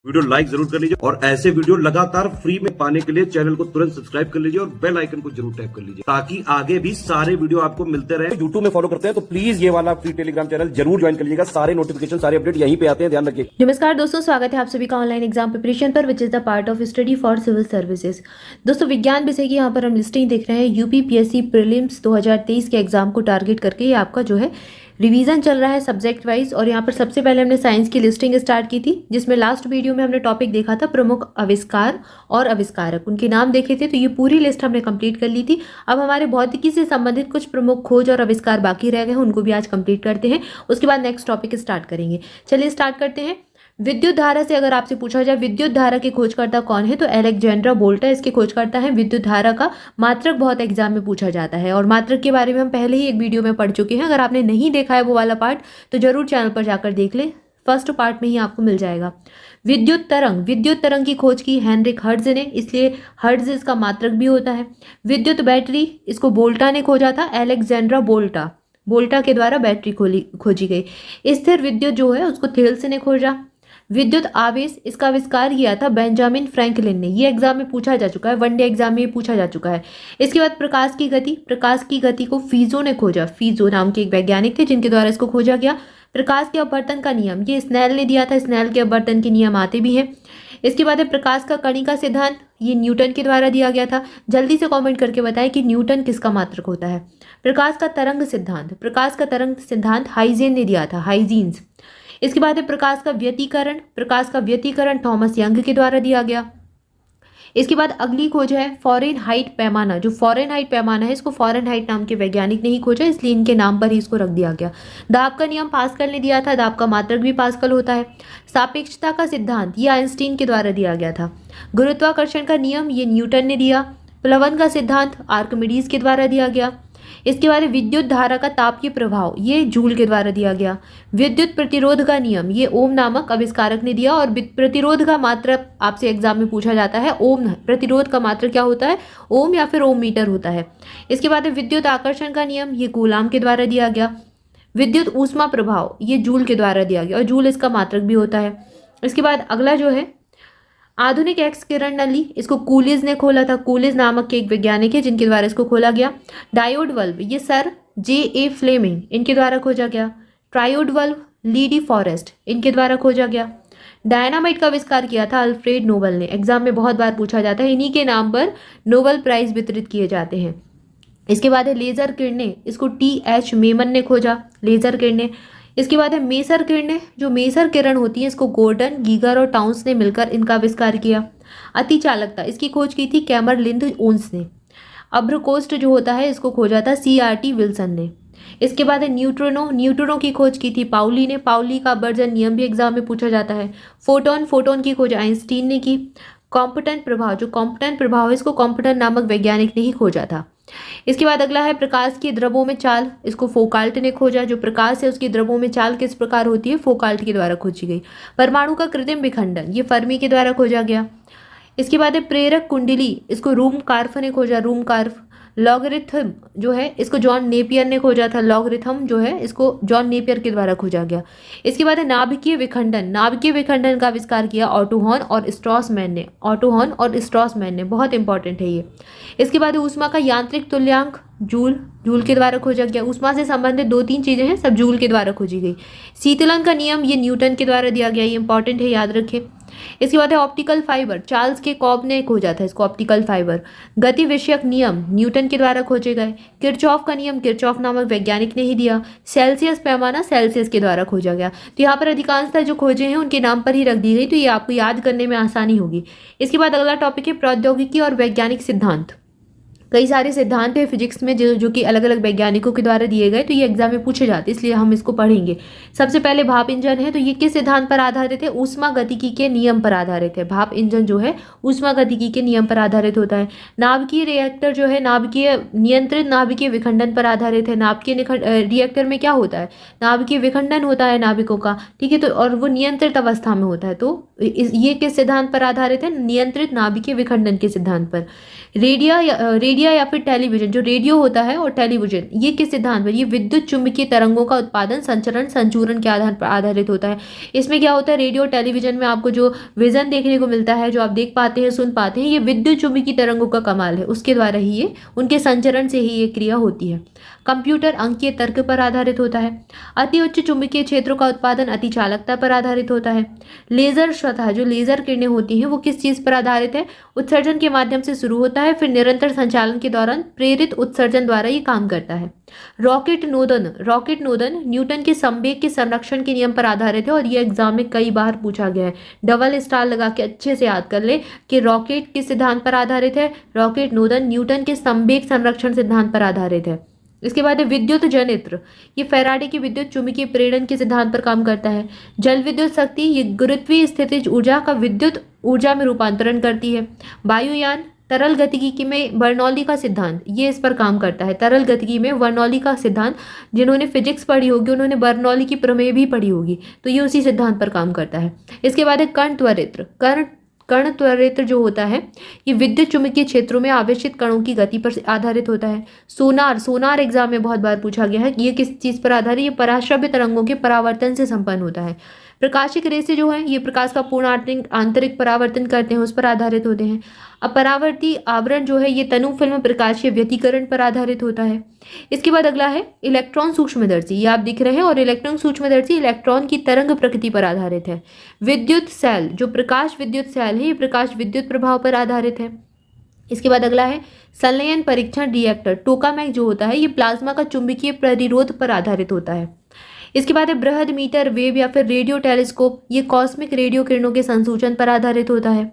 Video like जरूर कर लीजिए और ऐसे वीडियो लगातार फ्री में पाने के लिए चैनल को तुरंत सब्सक्राइब कर लीजिए और बेल आइकन को जरूर टैप कर लीजिए ताकि आगे भी सारे वीडियो आपको मिलते रहे। यूट्यूब में फॉलो करते हैं तो प्लीज ये वाला फ्री टेलीग्राम चैनल जरूर ज्वाइन कर लीजिएगा। सारे नोटिफिकेशन सारे अपडेट यहीं पे आते हैं, ध्यान रखिए। नमस्कार दोस्तों, स्वागत है आप सभी का ऑनलाइन एग्जाम प्रिपरेशन पर which is the part of study for civil services. दोस्तों विज्ञान विषय की यहाँ पर हम लिस्टिंग देख रहे हैं। यूपीपीएससी प्रीलिम्स 2023 के एग्जाम को टारगेट करके ये आपका जो है रिवीजन चल रहा है सब्जेक्ट वाइज। और यहाँ पर सबसे पहले हमने साइंस की लिस्टिंग स्टार्ट की थी, जिसमें लास्ट वीडियो में हमने टॉपिक देखा था प्रमुख आविष्कार और आविष्कारक, उनके नाम देखे थे। तो ये पूरी लिस्ट हमने कंप्लीट कर ली थी। अब हमारे भौतिकी से संबंधित कुछ प्रमुख खोज और आविष्कार बाकी रह गए हैं, उनको भी आज कंप्लीट करते हैं। उसके बाद नेक्स्ट टॉपिक स्टार्ट करेंगे। चलिए स्टार्ट करते हैं। विद्युत धारा से अगर आपसे पूछा जाए विद्युत धारा के खोजकर्ता कौन है, तो अलेक्जेंड्रा वोल्टा इसके खोजकर्ता हैं। विद्युत धारा का मात्रक बहुत एग्जाम में पूछा जाता है और मात्रक के बारे में हम पहले ही एक वीडियो में पढ़ चुके हैं। अगर आपने नहीं देखा है वो वाला पार्ट तो जरूर चैनल पर जाकर देख ले, फर्स्ट पार्ट में ही आपको मिल जाएगा। विद्युत तरंग की खोज की हेनरिक हर्ट्ज ने, इसलिए हर्ट्ज इसका मात्रक भी होता है। विद्युत बैटरी, इसको वोल्टा ने खोजा था, अलेक्जेंड्रा वोल्टा के द्वारा बैटरी खोजी गई। स्थिर विद्युत जो है उसको थेल्स ने खोजा। विद्युत आवेश, इसका आविष्कार किया था बेंजामिन फ्रैंकलिन ने। ये एग्जाम में पूछा जा चुका है, वनडे एग्जाम में पूछा जा चुका है। इसके बाद प्रकाश की गति को फीजो ने खोजा। फीजो नाम के एक वैज्ञानिक थे जिनके द्वारा इसको खोजा गया। प्रकाश के अपवर्तन का नियम, ये स्नेल ने दिया था। स्नेल के अपवर्तन के नियम आते भी हैं। इसके बाद है प्रकाश का कणिका सिद्धांत, ये न्यूटन के द्वारा दिया गया था। जल्दी से कमेंट करके बताएं कि न्यूटन किसका मात्रक होता है। प्रकाश का तरंग सिद्धांत हाइजेन ने दिया था, हाइजीन्स। इसके बाद है प्रकाश का व्यतिकरण थॉमस यंग के द्वारा दिया गया। इसके बाद अगली खोज है फ़ारेनहाइट पैमाना। जो फ़ारेनहाइट पैमाना है, इसको फ़ारेनहाइट नाम के वैज्ञानिक ने ही खोजा, इसलिए इनके नाम पर ही इसको रख दिया गया। दाब का नियम पास्कल ने दिया था। दाब का मात्रक भी पास्कल होता है। सापेक्षता का सिद्धांत, ये आइंस्टीन के द्वारा दिया गया था। गुरुत्वाकर्षण का नियम, ये न्यूटन ने दिया। प्लवन का सिद्धांत आर्किमिडीज के द्वारा दिया गया। इसके बाद विद्युत धारा का तापीय प्रभाव, ये जूल के द्वारा दिया गया। विद्युत प्रतिरोध का नियम, ये ओम नामक आविष्कारक ने दिया। और प्रतिरोध का मात्रक आपसे एग्जाम में पूछा जाता है। ओम प्रतिरोध का मात्रक क्या होता है, ओम या फिर ओम मीटर होता है। इसके बाद विद्युत आकर्षण का नियम, ये कूलाम के द्वारा दिया गया। विद्युत ऊष्मा प्रभाव, ये जूल के द्वारा दिया गया और जूल इसका मात्रक भी होता है। इसके बाद अगला जो है आधुनिक एक्स किरण नली, इसको कूलिज ने खोला था। कूलिज नामक के एक वैज्ञानिक है जिनके द्वारा इसको खोला गया। डायोड बल्ब, ये सर J.A. फ्लेमिंग इनके द्वारा खोजा गया। ट्रायोड बल्ब ली डी फॉरेस्ट इनके द्वारा खोजा गया। डायनामाइट का आविष्कार किया था अल्फ्रेड नोबल ने। एग्जाम में बहुत बार पूछा जाता है, इन्हीं के नाम पर नोबल प्राइज वितरित किए जाते हैं। इसके बाद है लेजर किरणें, इसको T.H. मेमन ने खोजा, लेजर किरणें। इसके बाद है मेसर किरणें। जो मेसर किरण होती है इसको गोर्डन, गीगर और टाउन्स ने मिलकर इनका आविष्कार किया। अतिचालकता, इसकी खोज की थी कैमरलिंद ओन्स ने। अभ्रकोष्ठ जो होता है इसको खोजा था C.R.T. विल्सन ने। इसके बाद है न्यूट्रिनो की खोज की थी पाउली ने। पाउली का अपवर्जन नियम भी एग्जाम में पूछा जाता है। फोटोन की खोज आइंस्टीन ने की। कॉम्पिटेंट प्रभाव है, इसको कॉम्पिटेंट नामक वैज्ञानिक ने ही खोजा था। इसके बाद अगला है प्रकाश की द्रवों में चाल, इसको फोकाल्ट ने खोजा। जो प्रकाश है उसकी द्रवों में चाल किस प्रकार होती है, फोकाल्ट के द्वारा खोजी गई। परमाणु का कृत्रिम विखंडन, ये फर्मी के द्वारा खोजा गया। इसके बाद है प्रेरक कुंडली, इसको रूमकार्फ ने खोजा, रूमकार्फ। लॉगरिथम जो है इसको जॉन नेपियर ने खोजा था। लॉगरिथम जो है इसको जॉन नेपियर के द्वारा खोजा गया। इसके बाद है नाभिकीय विखंडन का आविष्कार किया ऑटो हॉर्न और स्ट्रॉसमैन ने। बहुत इंपॉर्टेंट है ये। इसके बाद ऊष्मा का यांत्रिक तुल्यांक जूल के द्वारा खोजा गया। ऊष्मा से संबंधित 2-3 चीजें हैं, सब जूल के द्वारा खोजी गई। शीतलन का नियम, ये न्यूटन के द्वारा दिया गया, ये इंपॉर्टेंट है, याद रखें। इसके बाद है ऑप्टिकल फाइबर, चार्ल्स के कॉब ने खोजा था इसको, ऑप्टिकल फाइबर। गति विषयक नियम न्यूटन के द्वारा खोजे गए। किरचॉफ का नियम किरचॉफ नामक वैज्ञानिक ने ही दिया। सेल्सियस पैमाना सेल्सियस के द्वारा खोजा गया। तो यहाँ पर अधिकांशतः जो खोजे हैं उनके नाम पर ही रख दी गई, तो ये आपको याद करने में आसानी होगी। इसके बाद अगला टॉपिक है प्रौद्योगिकी और वैज्ञानिक सिद्धांत। कई सारे सिद्धांत है फिजिक्स में जो कि अलग अलग वैज्ञानिकों के द्वारा दिए गए, तो ये एग्जाम में पूछे जाते हैं, इसलिए हम इसको पढ़ेंगे। सबसे पहले भाप इंजन है, तो ये किस सिद्धांत पर आधारित है, ऊष्मा गतिकी के नियम पर आधारित है। भाप इंजन जो है ऊष्मा गतिकी के नियम पर आधारित होता है। नाभिकीय रिएक्टर जो है नियंत्रित नाभिकीय विखंडन पर आधारित है। नाभिकीय रिएक्टर में क्या होता है, नाभिकीय विखंडन होता है नाभिकों का, ठीक है, तो और वो नियंत्रित अवस्था में होता है। तो ये किस सिद्धांत पर आधारित है, नियंत्रित नाभिकीय विखंडन के सिद्धांत पर। रेडिया मीडिया या फिर टेलीविजन, जो रेडियो होता है और टेलीविजन, ये किस सिद्धांत पर, ये विद्युत चुम्बकीय तरंगों का उत्पादन, संचरण, संचूरण के आधार पर आधारित होता है। इसमें क्या होता है, रेडियो टेलीविजन में आपको जो विजन देखने को मिलता है, जो आप देख पाते हैं, सुन पाते हैं, ये विद्युत चुम्बकीय तरंगों का कमाल है, उसके द्वारा ही ये, उनके संचरण से ही ये क्रिया होती है। कंप्यूटर अंकीय तर्क पर आधारित होता है। अति उच्च चुंबकीय क्षेत्रों का उत्पादन अति चालकता पर आधारित होता है। लेजर स्वतः, जो लेजर किरणें होती हैं, वो किस चीज पर आधारित है, उत्सर्जन के माध्यम से शुरू होता है, फिर निरंतर संचालन के दौरान प्रेरित उत्सर्जन द्वारा ये काम करता है। रॉकेट नोदन न्यूटन के संवेग के संरक्षण के नियम पर आधारित है और ये एग्जाम में कई बार पूछा गया है। डबल स्टार लगा के अच्छे से याद कर ले कि रॉकेट किस सिद्धांत पर आधारित है, रॉकेट नोदन न्यूटन के संवेग संरक्षण सिद्धांत पर आधारित है। इसके बाद है विद्युत जनित्र, ये फैराडे की विद्युत चुंबकीय प्रेरण के सिद्धांत पर काम करता है। जल विद्युत शक्ति, ये गुरुत्वीय स्थितिज ऊर्जा का विद्युत ऊर्जा में रूपांतरण करती है। वायुयान, तरल गतिकी में बर्नौली का सिद्धांत, ये इस पर काम करता है। तरल गतिकी में बर्नौली का सिद्धांत, जिन्होंने फिजिक्स पढ़ी होगी उन्होंने बर्नौली की प्रमेय भी पढ़ी होगी, तो ये उसी सिद्धांत पर काम करता है। इसके बाद है कण त्वरित्र जो होता है, ये विद्युत चुंबकीय क्षेत्रों में आवेशित कणों की गति पर आधारित होता है। सोनार एग्जाम में बहुत बार पूछा गया है कि ये किस चीज पर आधारित है, ये पराश्रव्य तरंगों के परावर्तन से संपन्न होता है। प्रकाशिक रेसे जो है, ये प्रकाश का पूर्ण आंतरिक परावर्तन करते हैं, उस पर आधारित होते हैं। अपरावर्ती आवरण जो है, ये तनु फिल्म प्रकाशीय व्यतिकरण पर आधारित होता है। इसके बाद अगला है इलेक्ट्रॉन सूक्ष्मदर्शी, ये आप दिख रहे हैं, और इलेक्ट्रॉन सूक्ष्मदर्शी इलेक्ट्रॉन की तरंग प्रकृति पर आधारित है। विद्युत सेल, जो प्रकाश विद्युत सेल है, ये प्रकाश विद्युत प्रभाव पर आधारित है। इसके बाद अगला है संलयन परीक्षण रिएक्टर, टोकामैक जो होता है, ये प्लाज्मा का चुंबकीय प्रतिरोध पर आधारित होता है। इसके बाद है बृहद मीटर वेव या फिर रेडियो टेलीस्कोप, ये कॉस्मिक रेडियो किरणों के संसूचन पर आधारित होता है।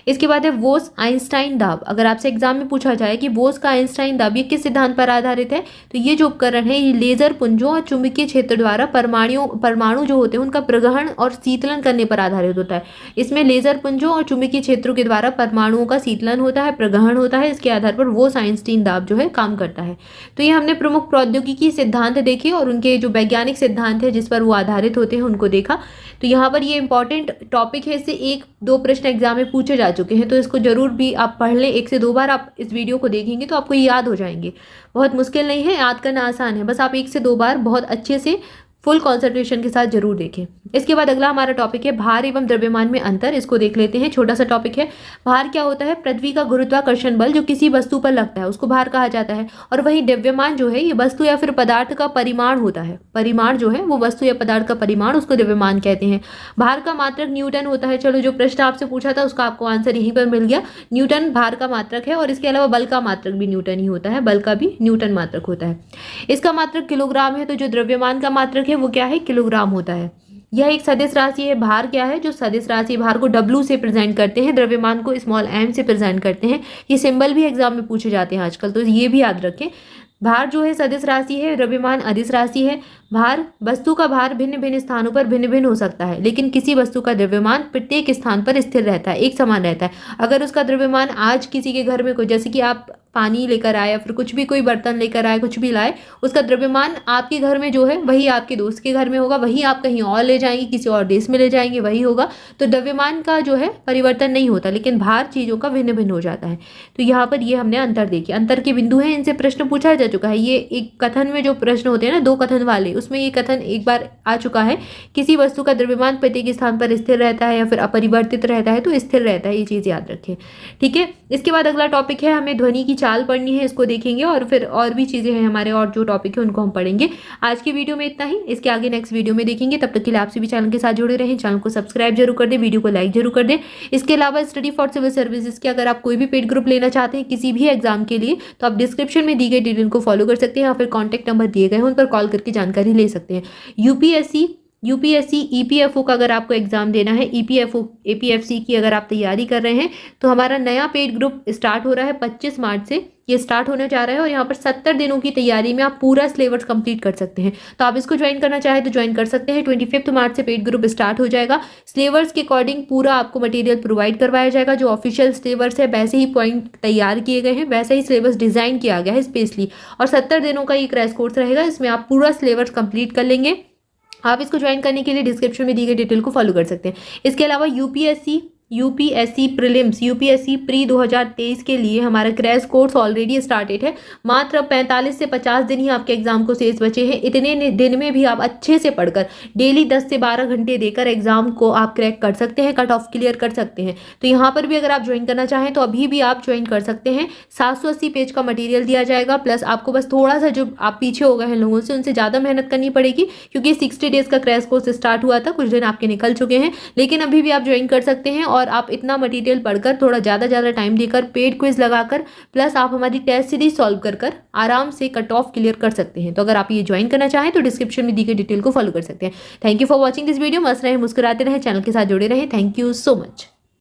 इसके बाद है बोस आइंस्टाइन दाब, अगर आपसे एग्जाम में पूछा जाए कि बोस का आइंस्टाइन दाब ये किस सिद्धांत पर आधारित है, तो ये जो उपकरण है, ये लेजर पुंजों और चुंबकीय क्षेत्र द्वारा परमाणु जो होते हैं उनका प्रग्रहण और शीतलन करने पर आधारित होता है। इसमें लेजर पुंजों और चुंबकीय क्षेत्रों के द्वारा परमाणुओं का शीतलन होता है, प्रग्रहण होता है, इसके आधार पर बोस आइंस्टाइन दाब जो है काम करता है। तो ये हमने प्रमुख प्रौद्योगिकी सिद्धांत देखे और उनके जो वैज्ञानिक सिद्धांत है जिस पर वो आधारित होते हैं उनको देखा। तो यहाँ पर ये इंपॉर्टेंट टॉपिक है, इससे 1-2 प्रश्न एग्जाम में पूछे जा चुके हैं, तो इसको जरूर भी आप पढ़ लें। 1 से 2 बार आप इस वीडियो को देखेंगे तो आपको याद हो जाएंगे। बहुत मुश्किल नहीं है, याद करना आसान है, बस आप 1 से 2 बार बहुत अच्छे से फुल कॉन्सेंट्रेशन के साथ जरूर देखें। इसके बाद अगला हमारा टॉपिक है भार एवं द्रव्यमान में अंतर, इसको देख लेते हैं। छोटा सा टॉपिक है। भार क्या होता है, पृथ्वी का गुरुत्वाकर्षण बल जो किसी वस्तु पर लगता है उसको भार कहा जाता है। और वही द्रव्यमान जो है, ये वस्तु या फिर पदार्थ का परिमाण होता है। परिमाण जो है वो वस्तु या पदार्थ का परिमाण, उसको द्रव्यमान कहते हैं। भार का मात्रक न्यूटन होता है। चलो, जो प्रश्न आपसे पूछा था उसका आपको आंसर यहीं पर मिल गया। न्यूटन भार का मात्रक है और इसके अलावा बल का मात्रक भी न्यूटन ही होता है, बल का भी न्यूटन मात्रक होता है। इसका मात्रक किलोग्राम है, तो जो द्रव्यमान का मात्रक है वो क्या है, किलोग्राम होता है। यह एक सदिश राशि है। भार क्या है, जो सदिश राशि, भार को W से प्रेजेंट करते हैं, द्रव्यमान को स्मॉल m से प्रेजेंट करते हैं। ये सिंबल भी एग्जाम में पूछे जाते हैं आजकल, तो ये भी याद रखें। भार जो है सदिश राशि है, द्रव्यमान अदिश राशि है। भार, वस्तु का भार भिन्न भिन्न स्थानों पर भिन्न भिन्न हो सकता है, लेकिन किसी वस्तु का द्रव्यमान प्रत्येक स्थान पर स्थिर रहता है, एक समान रहता है। अगर उसका द्रव्यमान आज किसी के घर में कोई, जैसे कि आप पानी लेकर आए या फिर कुछ भी, कोई बर्तन लेकर आए, कुछ भी लाए, उसका द्रव्यमान आपके घर में जो है वही आपके दोस्त के घर में होगा, वही आप कहीं और ले जाएंगे, किसी और देश में ले जाएंगे, वही होगा। तो द्रव्यमान का जो है परिवर्तन नहीं होता, लेकिन भार चीज़ों का भिन्न भिन्न हो जाता है। तो यहाँ पर ये हमने अंतर देखे, अंतर के बिंदु हैं, इनसे प्रश्न पूछा जा चुका है। ये एक कथन में जो प्रश्न होते हैं ना, 2 कथन वाले, उसमें ये कथन एक बार आ चुका है। किसी वस्तु का द्रव्यमान प्रत्येक स्थान पर स्थिर रहता है या फिर अपरिवर्तित रहता है, तो स्थिर रहता है, ये चीज़ याद रखें, ठीक है। इसके बाद अगला टॉपिक है, हमें ध्वनि की चाल पढ़नी है, इसको देखेंगे और फिर और भी चीज़ें हैं हमारे, और जो टॉपिक है उनको हम पढ़ेंगे। आज की वीडियो में इतना ही, इसके आगे नेक्स्ट वीडियो में देखेंगे। तब तक के लिए आपसे भी चैनल के साथ जुड़े रहें, चैनल को सब्सक्राइब जरूर कर दें, वीडियो को लाइक जरूर कर दें। इसके अलावा स्टडी फॉर सिविल सर्विसेज के अगर आप कोई भी पेड ग्रुप लेना चाहते हैं किसी भी एग्जाम के लिए, तो आप डिस्क्रिप्शन में दी गई डिटेल को फॉलो कर सकते हैं या फिर कॉन्टैक्ट नंबर दिए गए हैं उन पर कॉल करके जानकारी ले सकते हैं। यूपीएससी ईपीएफओ का अगर आपको एग्जाम देना है, ईपीएफओ एपीएफसी की अगर आप तैयारी कर रहे हैं, तो हमारा नया पेड ग्रुप स्टार्ट हो रहा है 25 मार्च से, ये स्टार्ट होने जा रहा है। और यहाँ पर 70 दिनों की तैयारी में आप पूरा सिलेबस कंप्लीट कर सकते हैं। तो आप इसको ज्वाइन करना चाहें तो ज्वाइन कर सकते हैं। 25 मार्च से पेड ग्रुप स्टार्ट हो जाएगा। सिलेबस के अकॉर्डिंग पूरा आपको मटेरियल प्रोवाइड करवाया जाएगा। जो ऑफिशियल सिलेबस है वैसे ही पॉइंट तैयार किए गए हैं, वैसे ही सिलेबस डिजाइन किया गया है स्पेशली। और 70 दिनों का ये क्रैश कोर्स रहेगा, इसमें आप पूरा सिलेबस कंप्लीट कर लेंगे। आप इसको ज्वाइन करने के लिए डिस्क्रिप्शन में दी गई डिटेल को फॉलो कर सकते हैं। इसके अलावा यूपीएससी प्रीलिम्स, यूपीएससी प्री 2023 के लिए हमारा क्रैश कोर्स ऑलरेडी स्टार्टेड है। मात्र 45 से 50 दिन ही आपके एग्जाम को शेष बचे हैं। इतने दिन में भी आप अच्छे से पढ़कर डेली 10 से 12 घंटे देकर एग्जाम को आप क्रैक कर सकते हैं, कट ऑफ क्लियर कर सकते हैं। तो यहाँ पर भी अगर आप ज्वाइन करना चाहें तो अभी भी आप ज्वाइन कर सकते हैं। 780 पेज का मटेरियल दिया जाएगा, प्लस आपको बस थोड़ा सा जो आप पीछे हो गए हैं लोगों से, उनसे ज़्यादा मेहनत करनी पड़ेगी, क्योंकि 60 डेज का क्रैश कोर्स स्टार्ट हुआ था, कुछ दिन आपके निकल चुके हैं, लेकिन अभी भी आप ज्वाइन कर सकते हैं। और आप इतना मटेरियल पढ़कर थोड़ा ज़्यादा टाइम देकर पेड क्विज लगाकर प्लस आप हमारी टेस्ट सीरीज सॉल्व कर आराम से कट ऑफ क्लियर कर सकते हैं। तो अगर आप ये ज्वाइन करना चाहें तो डिस्क्रिप्शन में दी गई डिटेल को फॉलो कर सकते हैं। Thank you for watching this video. मस्त रहे, मुस्कुराते रहे, चैनल के साथ जुड़े रहे। Thank you so much.